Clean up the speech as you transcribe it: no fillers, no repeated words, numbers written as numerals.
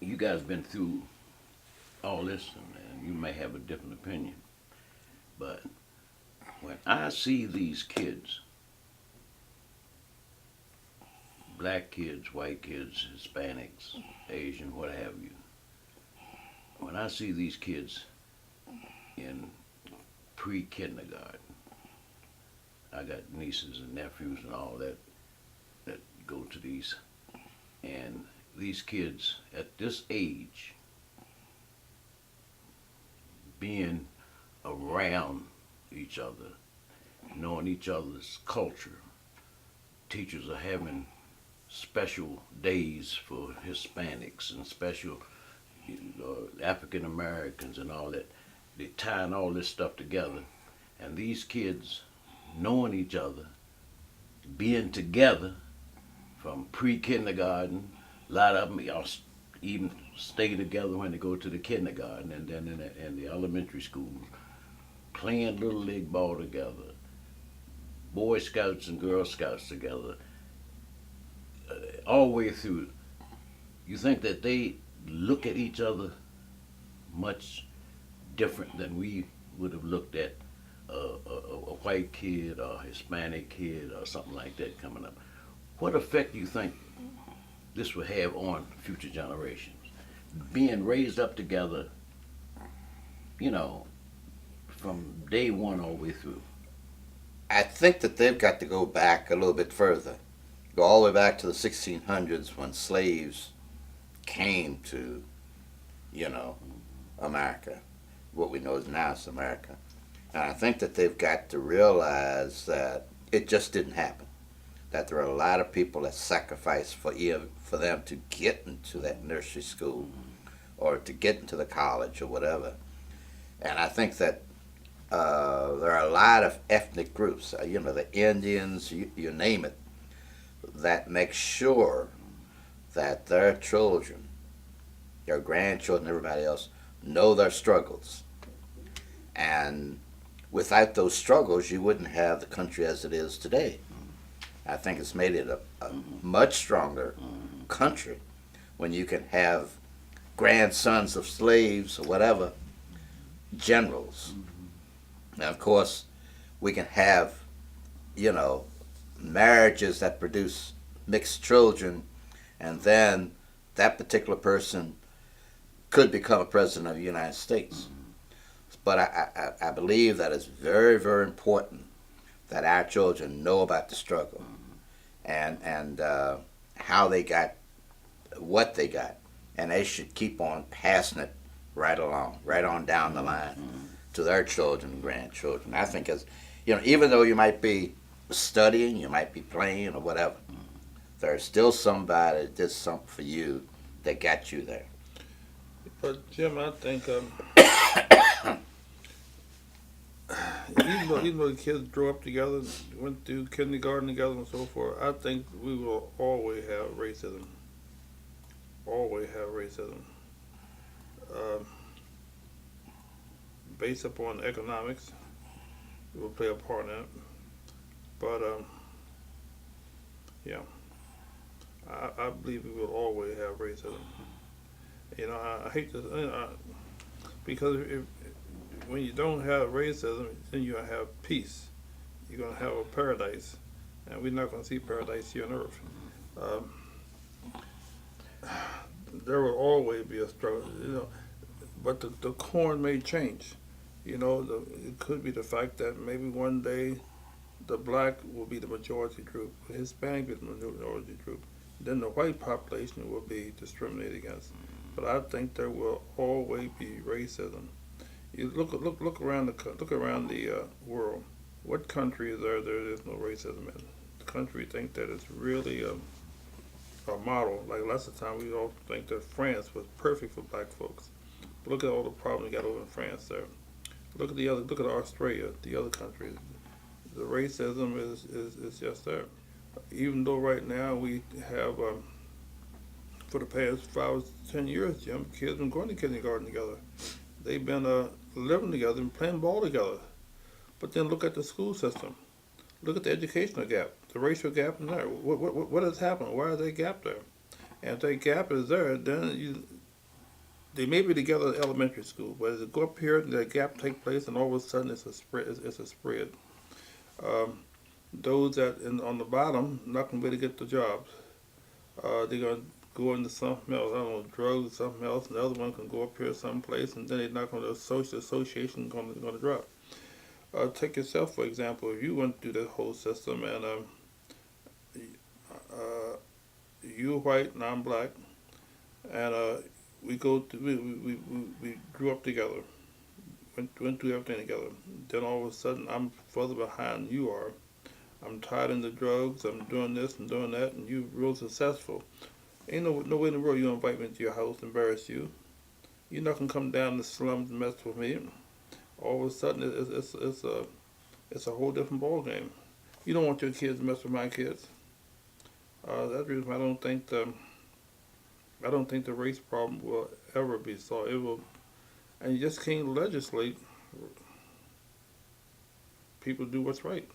you guys been through all this, and you may have a different opinion, but when I see these kids, black kids, white kids, Hispanics, Asian, what have you, when I see these kids in pre-kindergarten, I got nieces and nephews and all that that go to these, and these kids at this age being around each other, knowing each other's culture. Teachers are having special days for Hispanics and special African Americans and all that. They're tying all this stuff together, and these kids knowing each other, being together from pre-kindergarten. A lot of them y'all even stay together when they go to the kindergarten and then in the elementary schools, playing little league ball together, Boy Scouts and Girl Scouts together, all the way through. You think that they look at each other much different than we would have looked at a white kid or a Hispanic kid or something like that coming up. What effect do you think this will have on future generations? Being raised up together, you know, from day one all the way through. I think that they've got to go back a little bit further. Go all the way back to the 1600s when slaves came to, you know, America, what we know is now is America. And I think that they've got to realize that it just didn't happen. That there are a lot of people that sacrificed for them to get into that nursery school or to get into the college or whatever. And I think that there are a lot of ethnic groups, the Indians, you name it, that make sure that their children, their grandchildren, everybody else, know their struggles. And without those struggles, you wouldn't have the country as it is today. I think it's made it a much stronger country when you can have grandsons of slaves or whatever, generals. Now, of course, we can have, you know, marriages that produce mixed children, and then that particular person could become a president of the United States. But I believe that it's very, very important that our children know about the struggle and how they got what they got. And they should keep on passing it right along, right on down the line to their children and grandchildren. I think as, even though you might be studying, you might be playing or whatever, there's still somebody that did something for you that got you there. But Jim, I think even though the kids grew up together, went through kindergarten together and so forth, I think we will always have racism. Always have racism. Um, Based upon economics, it will play a part in it. But yeah, I believe we will always have racism. I hate to, because when you don't have racism, then you have peace. You're gonna have a paradise, and we're not gonna see paradise here on earth. Um, there will always be a struggle, but the corn may change. It could be the fact that maybe one day the black will be the majority group, the Hispanic will be the majority group, then the white population will be discriminated against. But I think there will always be racism. You look around the world. What country is there is no racism in? The country think that it's really a model. Like lots of times we all think that France was perfect for black folks. But look at all the problems we got over in France there. Look at Australia, the other countries. The racism is just there. Even though right now we have for the past 5 or 10 years, Jim, kids been going to kindergarten together. They've been living together and playing ball together. But then look at the school system. Look at the educational gap, the racial gap in there. What has happened? Why is that gap there? And if that gap is there, then they may be together at elementary school, but as they go up here, the gap take place, and all of a sudden it's a spread. It's a spread. Um, those that on the bottom not gonna be able to get the jobs. They're gonna go into something else. I don't know, drugs or something else, and the other one can go up here someplace, and then they're not gonna association gonna drop. Take yourself for example. If you went through the whole system and uh, you're white and I'm black, and we go to we grew up together, went through everything together. Then all of a sudden I'm further behind than you are. I'm tied into drugs. I'm doing this and doing that, and you real successful. Ain't no way in the world you invite me to your house, embarrass you. You're not gonna come down the slums and mess with me. All of a sudden it's a whole different ball game. You don't want your kids to mess with my kids. That's the reason why I don't think the race problem will ever be solved. It will, and you just can't legislate people do what's right.